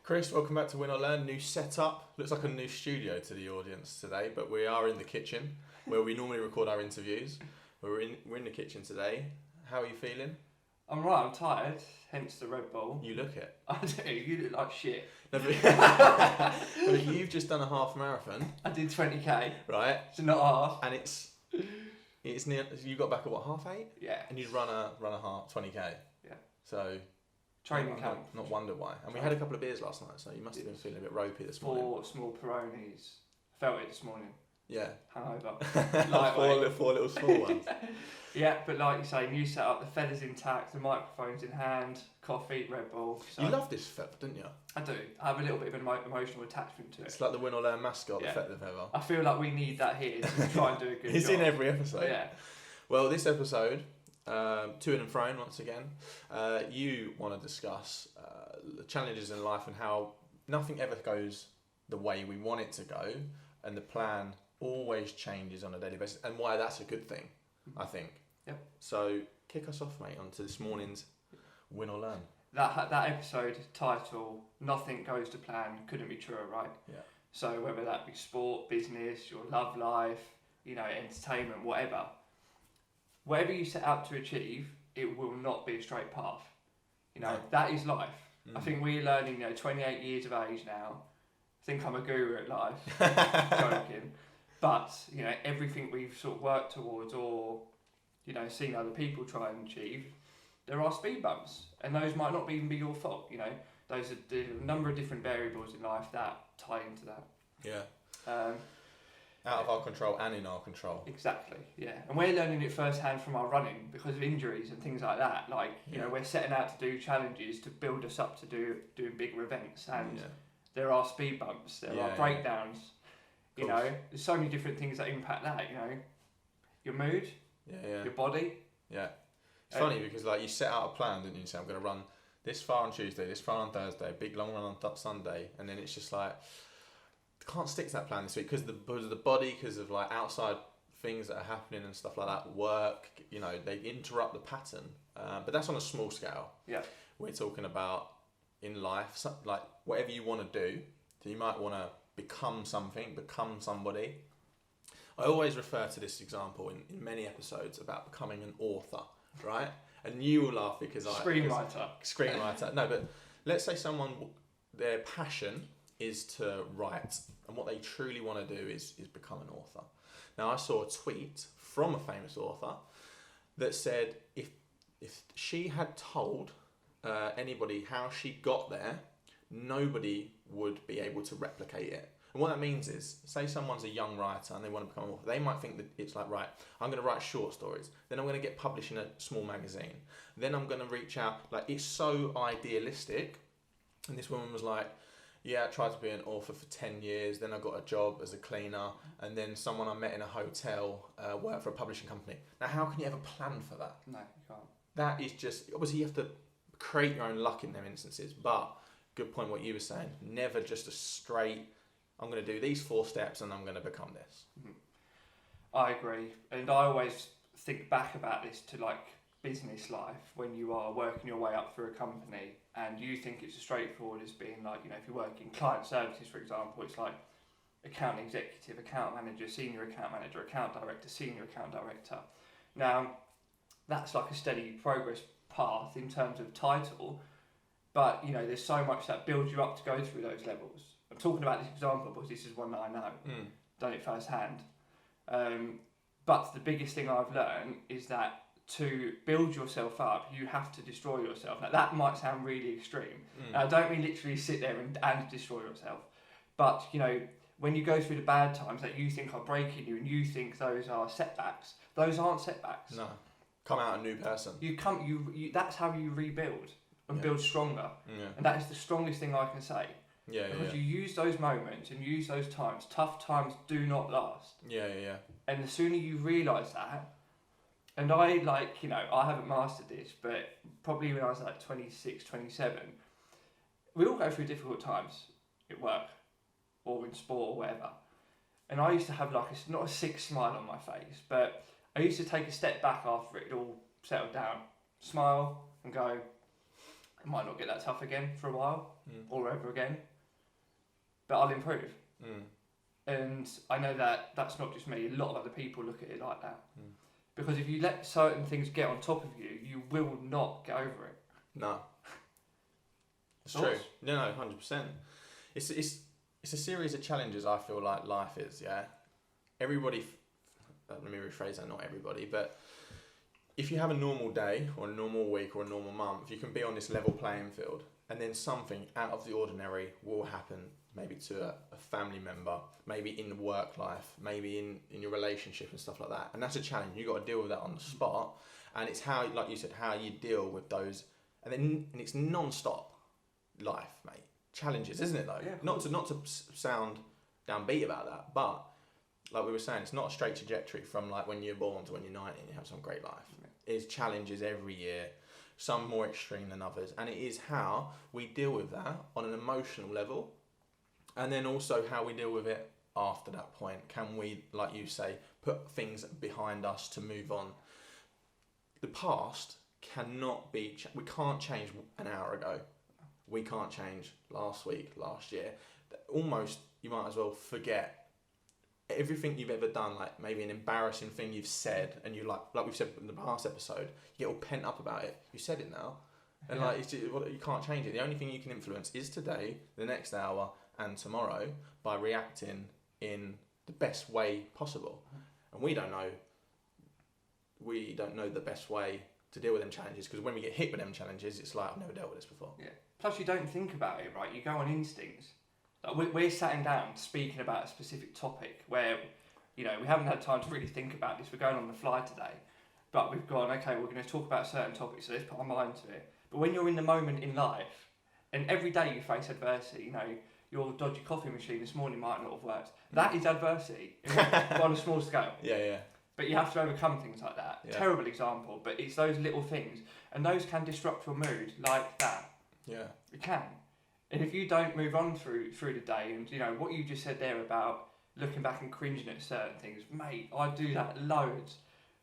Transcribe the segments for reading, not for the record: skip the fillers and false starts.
Chris, welcome back to Win or Learn. New setup. Looks like a new studio to the audience today, but we are in the kitchen where we normally record our interviews. We're in the kitchen today. How are you feeling? I'm right, I'm tired, hence the Red Bull. You look it. I do, you look like shit. No, but you've just done a half marathon. I did 20k. Right. So not half. And it's near, you got back at what, 8:30? Yeah. And you'd run a half, 20k. Yeah. So... Training camp. Not wonder why. And we had a couple of beers last night, so you must have been feeling a bit ropey this morning. 4 small Peronis. Felt it this morning. Yeah. Hungover. four little small ones. Yeah, but like you say, new setup, the feathers intact, the microphones in hand, coffee, Red Bull. So You love this feather, didn't you? I do. I have a little bit of an emotional attachment to it. It's like the Win or Learn mascot, Yeah. the feather feather. I feel like we need that here to try and do a good job. He's in every episode. Yeah. Well, this episode, to and fro once again, you want to discuss the challenges in life and how nothing ever goes the way we want it to go, and the plan always changes on a daily basis, and why that's a good thing, I think. Yep. So kick us off, mate, onto this morning's Win or Learn. That episode title, Nothing Goes to Plan, couldn't be truer, right? Yeah. So whether that be sport, business, your love life, entertainment, whatever you set out to achieve, it will not be a straight path. No. That is life. Mm. I think we're learning, 28 years of age now. I think I'm a guru at life. Joking. But, everything we've sort of worked towards or, seen other people try and achieve, there are speed bumps. And those might not even be your fault, Those are a number of different variables in life that tie into that. Yeah. Out of our control and in our control. Exactly, yeah. And we're learning it firsthand from our running because of injuries and things like that. We're setting out to do challenges to build us up to doing bigger events. And there are speed bumps, there are breakdowns. There's so many different things that impact that, Your mood, your body. Yeah. It's funny because you set out a plan, didn't you? Say, I'm going to run this far on Tuesday, this far on Thursday, a big long run on Sunday. And then it's just can't stick to that plan this week because of the body, because of outside things that are happening and stuff like that, work, they interrupt the pattern. But that's on a small scale. Yeah. We're talking about in life, whatever you want to do. So you might want to become something, become somebody. I always refer to this example in many episodes about becoming an author, right? And you will laugh because Screenwriter. No, but let's say their passion is to write, and what they truly want to do is become an author. Now, I saw a tweet from a famous author that said if she had told anybody how she got there, nobody would be able to replicate it. And what that means is, say someone's a young writer and they want to become an author, they might think that it's right, I'm going to write short stories, then I'm going to get published in a small magazine, then I'm going to reach out, it's so idealistic. And this woman was like, yeah, I tried to be an author for 10 years, then I got a job as a cleaner, and then someone I met in a hotel worked for a publishing company. Now, how can you ever plan for that? No, you can't. That is just, obviously you have to create your own luck in them instances, but good point what you were saying, never just a straight, I'm going to do these 4 steps and I'm going to become this. Mm-hmm. I agree, and I always think back about this to business life when you are working your way up through a company and you think it's as straightforward as being if you work in client services, for example, it's account executive, account manager, senior account manager, account director, senior account director. Now, that's a steady progress path in terms of title, but there's so much that builds you up to go through those levels. I'm talking about this example because this is one that I know, done it firsthand. But the biggest thing I've learned is that to build yourself up, you have to destroy yourself. Now, that might sound really extreme. Now, I don't mean literally sit there and destroy yourself. But, when you go through the bad times that you think are breaking you and you think those are setbacks, those aren't setbacks. No. Come out a new person. That's how you rebuild and build stronger. Yeah. And that is the strongest thing I can say. Because you use those moments and use those times. Tough times do not last. Yeah. And the sooner you realise that, and I I haven't mastered this, but probably when I was 26, 27, we all go through difficult times at work or in sport or whatever. And I used to have not a sick smile on my face, but I used to take a step back after it all settled down, smile and go, might not get that tough again for a while Mm. or ever again, but I'll improve. Mm. And I know that that's not just me. A lot of other people look at it like that. Mm. Because if you let certain things get on top of you, you will not get over it. No. It's Thoughts? true. No, 100%. It's a series of challenges. I feel like life is. Yeah. Everybody. Let me rephrase that. Not everybody, but if you have a normal day or a normal week or a normal month, you can be on this level playing field, and then something out of the ordinary will happen. Maybe to a family member, maybe in work life, maybe in your relationship and stuff like that. And that's a challenge. You've got to deal with that on the spot. And it's how, like you said, how you deal with those. And it's non-stop life, mate. Challenges, isn't it though? Yeah, not to sound downbeat about that, but like we were saying, it's not a straight trajectory from like when you're born to when you're 19 and you have some great life. It's challenges every year, some more extreme than others. And it is how we deal with that on an emotional level. And then also how we deal with it after that point. Can we, like you say, put things behind us to move on? The past cannot be... we can't change an hour ago. We can't change last week, last year. Almost, you might as well forget everything you've ever done, like maybe an embarrassing thing you've said, and you like we've said in the past episode, you get all pent up about it. You said it now. And like it's just, you can't change it. The only thing you can influence is today, the next hour, and tomorrow by reacting in the best way possible. And we don't know the best way to deal with them challenges, because when we get hit with them challenges, it's like, I've never dealt with this before. Yeah. Plus, you don't think about it, right? You go on instincts. Like we're sitting down speaking about a specific topic where, you know, we haven't had time to really think about this. We're going on the fly today, but we've gone, okay, we're going to talk about a certain topic, so let's put our mind to it. But when you're in the moment in life, and every day you face adversity, you know, your dodgy coffee machine this morning might not have worked. That is adversity on a small scale. Yeah. But you have to overcome things like that. Yeah. Terrible example, but it's those little things. And those can disrupt your mood like that. Yeah. It can. And if you don't move on through the day, and you know, what you just said there about looking back and cringing at certain things, mate, I do that loads.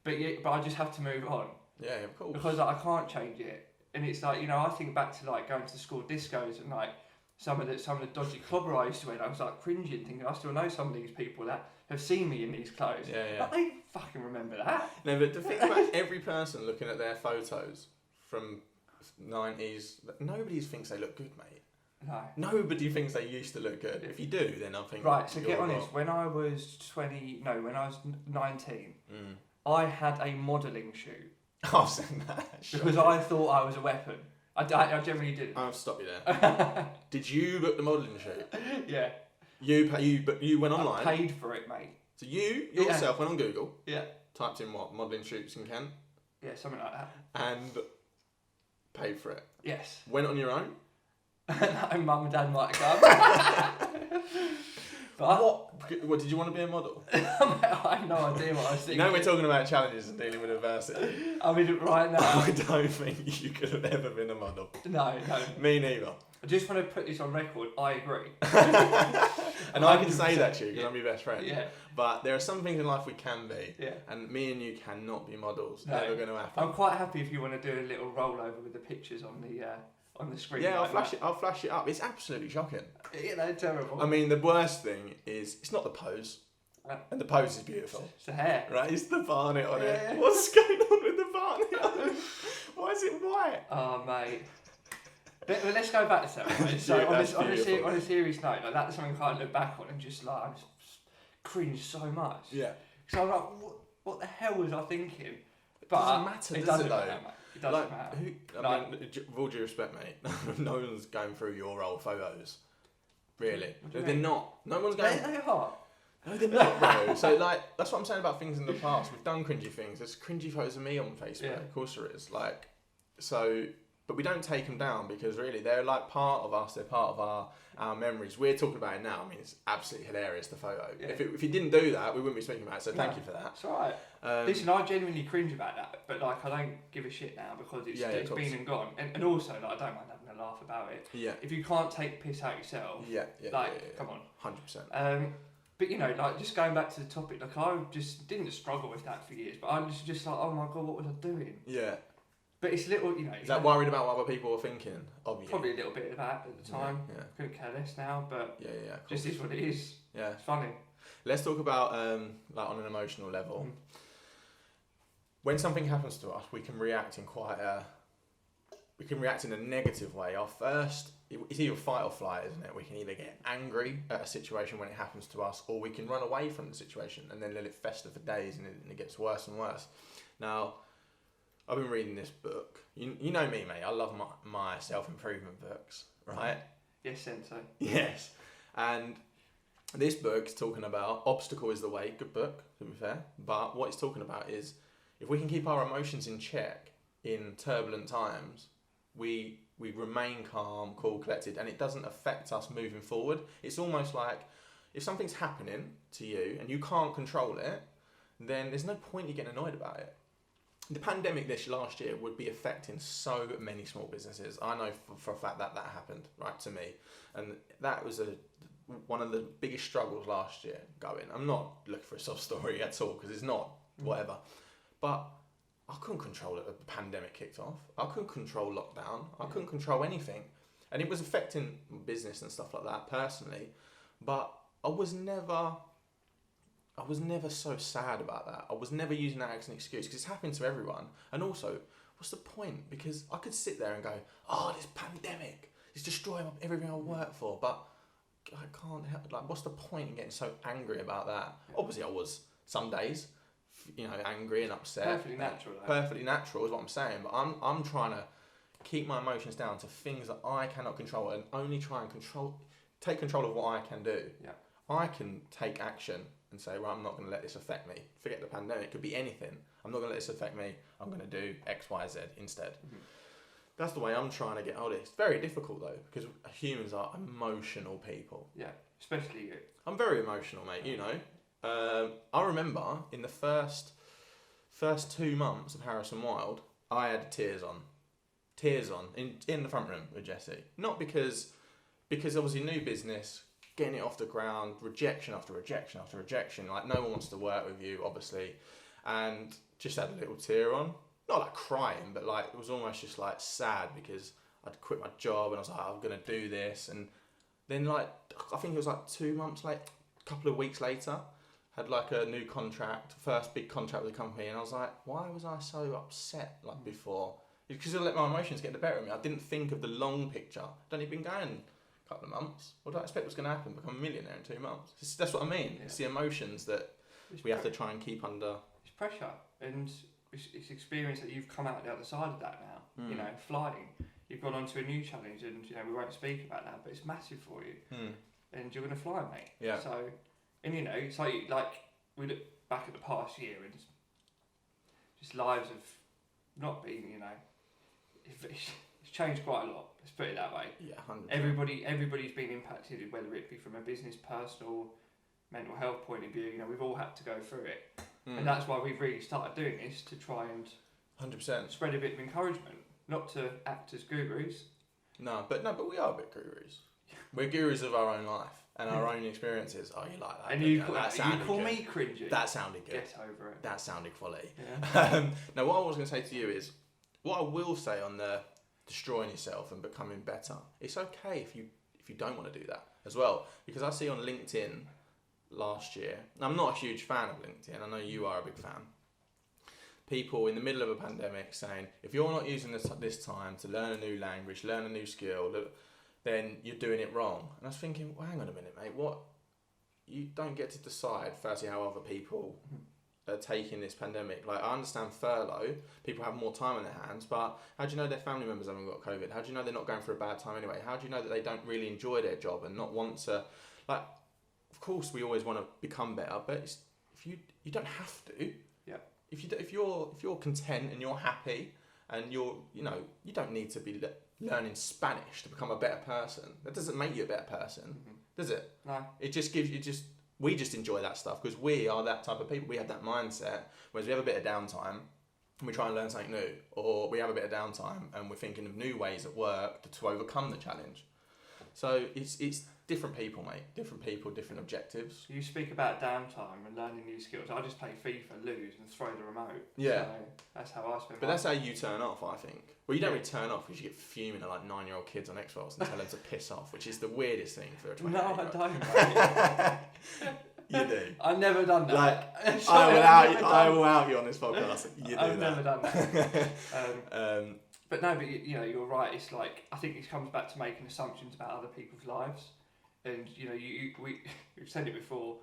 But I just have to move on. Yeah, of course. Because like, I can't change it. And it's like, you know, I think back to like going to school discos and like some of the dodgy clobber I used to wear, and I was like cringing, thinking I still know some of these people that have seen me in these clothes. Yeah. But they fucking remember that. No, but the thing about every person looking at their photos from 90s, nobody thinks they look good, mate. No. Nobody thinks they used to look good. If you do, then I think... Right, so you're get honest, wrong. when I was 19, I had a modelling shoot. I've said that. Because I thought I was a weapon. I generally didn't. I'll stop you there. Did you book the modelling shoot? Yeah. You went online? I paid for it, mate. So you yourself went on Google, Yeah. typed in what? Modelling shoots in Kent? Yeah, something like that. And paid for it. Yes. Went on your own? No, mum and dad might have come. But What, did you want to be a model? I have no idea what I was thinking. Now we're talking about challenges and dealing with adversity. I mean, right now. I don't think you could have ever been a model. No. Me neither. I just want to put this on record. I agree. And I can say that to you because Yeah. I'm your best friend. Yeah. But there are some things in life we can be. Yeah. And me and you cannot be models. No. Never going to happen. I'm quite happy if you want to do a little rollover with the pictures on the screen. Yeah, like I'll flash it up. It's absolutely shocking. Yeah, they're terrible. I mean, the worst thing is it's not the pose. And the pose is beautiful. It's the hair. Right, it's the varnish on Yeah. it. What's going on with the varnish on it? Why is it white? Oh, mate. But let's go back to that. Right? So Yeah, that's on beautiful. a serious note, like that's something I look back on and just like I just cringe so much. Yeah. So I'm like, what the hell was I thinking? But it doesn't matter, does doesn't it though? matter, mate. It doesn't Like, matter. I mean, with all due respect, mate, no one's going through your old photos. Really. What do you They're mean? not. No one's going... They are. No, they're not, bro. So, like, that's what I'm saying about things in the past. We've done cringy things. There's cringy photos of me on Facebook. Yeah. Of course there is. Like, so... But we don't take them down because really they're like part of us. They're part of our memories. We're talking about it now. I mean, it's absolutely hilarious, the photo. Yeah. If you didn't do that, we wouldn't be speaking about it. So thank you for that. It's alright. Listen, I genuinely cringe about that, but like I don't give a shit now because it's of been and gone. And also, like I don't mind having a laugh about it. Yeah. If you can't take the piss out yourself, come on. 100%. But you know, like just going back to the topic, like I just didn't struggle with that for years, but I was just like, oh my god, what was I doing? Yeah. But it's little, Is that worried about what other people are thinking of you? Probably a little bit of that at the time. Yeah. Couldn't care less now, but Yeah. just is what it is. Yeah. It's funny. Let's talk about like on an emotional level. When something happens to us, we can react in a negative way. It's either fight or flight, isn't it? We can either get angry at a situation when it happens to us, or we can run away from the situation and then let it fester for days, and it gets worse and worse. Now, I've been reading this book. You know me, mate. I love my self-improvement books, right? Yes, Sensei. Yes. And this book's talking about obstacle is the way. Good book, to be fair. But what it's talking about is if we can keep our emotions in check in turbulent times, we remain calm, cool, collected, and it doesn't affect us moving forward. It's almost like if something's happening to you and you can't control it, then there's no point you getting annoyed about it. The pandemic this last year would be affecting so many small businesses. I know for a fact that happened, right, to me. And that was one of the biggest struggles last year going. I'm not looking for a soft story at all, because it's not, whatever. But I couldn't control it. The pandemic kicked off. I couldn't control lockdown. I couldn't control anything. And it was affecting business and stuff like that personally. But I was never so sad about that. I was never using that as an excuse, because it's happened to everyone. And also, what's the point? Because I could sit there and go, oh, this pandemic is destroying everything I work for. But I can't help, like, what's the point in getting so angry about that? Yeah. Obviously, I was some days, angry and upset. Perfectly natural. Perfectly natural is what I'm saying. But I'm trying to keep my emotions down to things that I cannot control, and only try and take control of what I can do. Yeah. I can take action and say, right, I'm not going to let this affect me. Forget the pandemic. It could be anything. I'm not going to let this affect me. I'm going to do X, Y, Z instead. Mm-hmm. That's the way I'm trying to get hold of it. It's very difficult though, because humans are emotional people. Yeah, especially you. I'm very emotional, mate. I remember in the first 2 months of Harrison Wild, I had tears on in the front room with Jesse. Not because obviously new business, getting it off the ground, rejection after rejection after rejection. Like, no one wants to work with you, obviously, and just had a little tear on. Not like crying, but like it was almost just like sad, because I'd quit my job and I was like, I'm gonna do this. And then, like, I think it was like 2 months late, a couple of weeks later, had like a new contract, first big contract with the company, and I was like, why was I so upset like before? It's because I let my emotions get the better of me. I didn't think of the long picture. I'd only been going a couple of months. What did I expect was going to happen? Become a millionaire in 2 months. That's what I mean. Yeah. It's the emotions that we have to try and keep under. It's pressure, and it's experience that you've come out the other side of that now. Flying. You've gone on to a new challenge, and we won't speak about that, but it's massive for you. And you're going to fly, mate. Yeah. So, and it's like we look back at the past year, and just lives have not been, it's changed quite a lot. Let's put it that way. Yeah, 100%. Everybody's been impacted, whether it be from a business, personal, mental health point of view. We've all had to go through it, and that's why we've really started doing this, to try and 100% spread a bit of encouragement, not to act as gurus. No, but we are a bit gurus. We're gurus of our own life and our own experiences. Oh, you like that? And you call me cringy. That sounded good. Get over it. That sounded quality. Yeah. Now, what I was going to say to you is, what I will say on the destroying yourself and becoming better, it's okay if you don't want to do that as well. Because I see on LinkedIn last year, I'm not a huge fan of LinkedIn, I know you are a big fan, people in the middle of a pandemic saying, if you're not using this time to learn a new language, learn a new skill, then you're doing it wrong. And I was thinking, well, hang on a minute, mate, what? You don't get to decide, firstly, how other people are taking this pandemic. Like, I understand furlough, people have more time on their hands, but how do you know their family members haven't got COVID? How do you know they're not going through a bad time anyway? How do you know that they don't really enjoy their job and not want to, like, of course we always want to become better, but if you don't have to. Yeah. If you're content and you're happy and you don't need to be learning Spanish to become a better person. That doesn't make you a better person, does it? No. It just gives you we just enjoy that stuff because we are that type of people. We have that mindset. Whereas we have a bit of downtime and we try and learn something new, or we have a bit of downtime and we're thinking of new ways at work to overcome the challenge. So it's different people, mate. Different people, different objectives. You speak about downtime and learning new skills. I just play FIFA, lose, and throw the remote. Yeah. So that's how I spend. But that's how you turn off, I think. Well, you don't really turn off because you get fuming at like 9-year-old kids on Xbox and tell them to piss off, which is the weirdest thing for a 28-year-old. No, I don't. You do. I've never done that. Like, Sorry, I will out you on this podcast. You do I've that. never done that. But no, but you know, you're right. It's like, I think it comes back to making assumptions about other people's lives, and you know, we've said it before.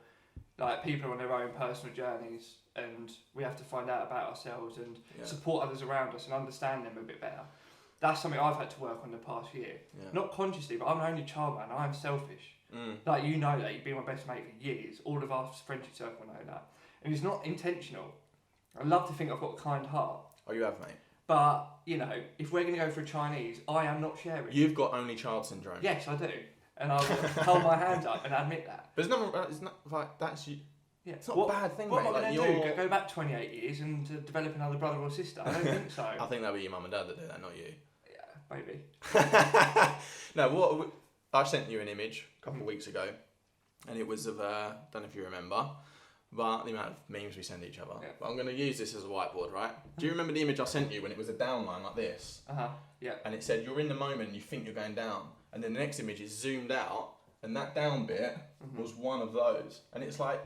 Like, people are on their own personal journeys, and we have to find out about ourselves and support others around us and understand them a bit better. That's something I've had to work on the past year. Yeah. Not consciously, but I'm an only child, man. I'm selfish. Like, you know that. You've been my best mate for years. All of our friendship circle know that. And it's not intentional. I love to think I've got a kind heart. Oh, you have, mate. But, you know, if we're going to go for a Chinese, I am not sharing. You've got only child syndrome. Yes, I do. And I will hold my hands up and admit that. But it's not like, that's you. Yeah. It's not a bad thing, what mate. What am I going to do? Go back 28 years and develop another brother or sister? I don't think so. I think that'll be your mum and dad that do that, not you. Yeah, maybe. No, I sent you an image a couple of weeks ago, and it was of, don't know if you remember, but the amount of memes we send each other. Yeah. But I'm going to use this as a whiteboard, right? Do you remember the image I sent you when it was a down line like this? Yeah. And it said, you're in the moment, you think you're going down. And then the next image is zoomed out, and that down bit was one of those. And it's like,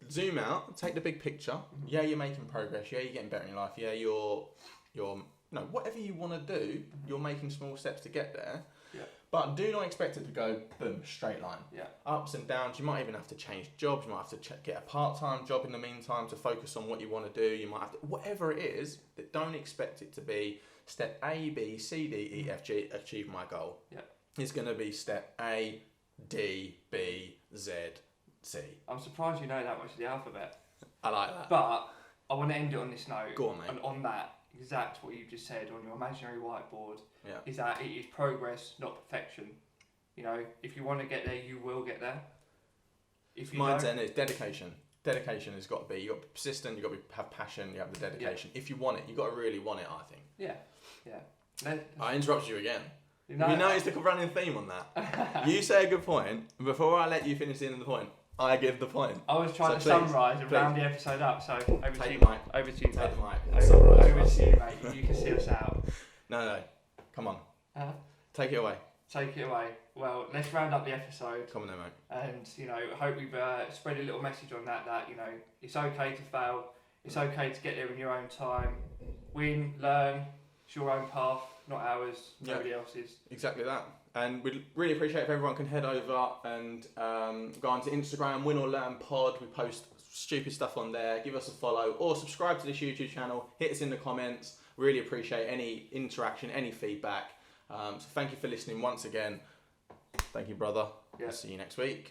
zoom out, take the big picture. Yeah, you're making progress. Yeah, you're getting better in your life. Yeah, you're whatever you want to do, you're making small steps to get there. Yeah. But do not expect it to go, boom, straight line. Yeah. Ups and downs. You might even have to change jobs. You might have to get a part-time job in the meantime to focus on what you want to do. You might have to, whatever it is, that don't expect it to be step A, B, C, D, E, F, G, achieve my goal. Yeah. It's going to be step A, D, B, Z, C. I'm surprised you know that much of the alphabet. I like that. But I want to end it on this note. Go on, mate. And on that, exact what you just said on your imaginary whiteboard, yeah, is that it is progress, not perfection. You know, if you want to get there, you will get there. If you Mine's then is dedication. Dedication has got to be, you've got to be persistent, you've got to have passion, you have the dedication. Yeah. If you want it, you've got to really want it, I think. Yeah, yeah. I interrupted you again. You noticed the running theme on that? You say a good point, and before I let you finish the end of the point, I give the point. I was trying to summarise and round the episode up, so over to you. Take the mic. Over to you, Take the mic. Over to you, mate. You can see us out. No. Come on. Take it away. Take it away. Well, let's round up the episode. Come on then, mate. And, you know, hope we've spread a little message on that, you know, it's okay to fail. It's okay to get there in your own time. Win, learn. It's your own path, not ours, nobody else's. Exactly that. And we'd really appreciate if everyone can head over and go onto Instagram, Win or Learn Pod. We post stupid stuff on there. Give us a follow or subscribe to this YouTube channel. Hit us in the comments. Really appreciate any interaction, any feedback. So thank you for listening once again. Thank you, brother. Yeah. I'll see you next week.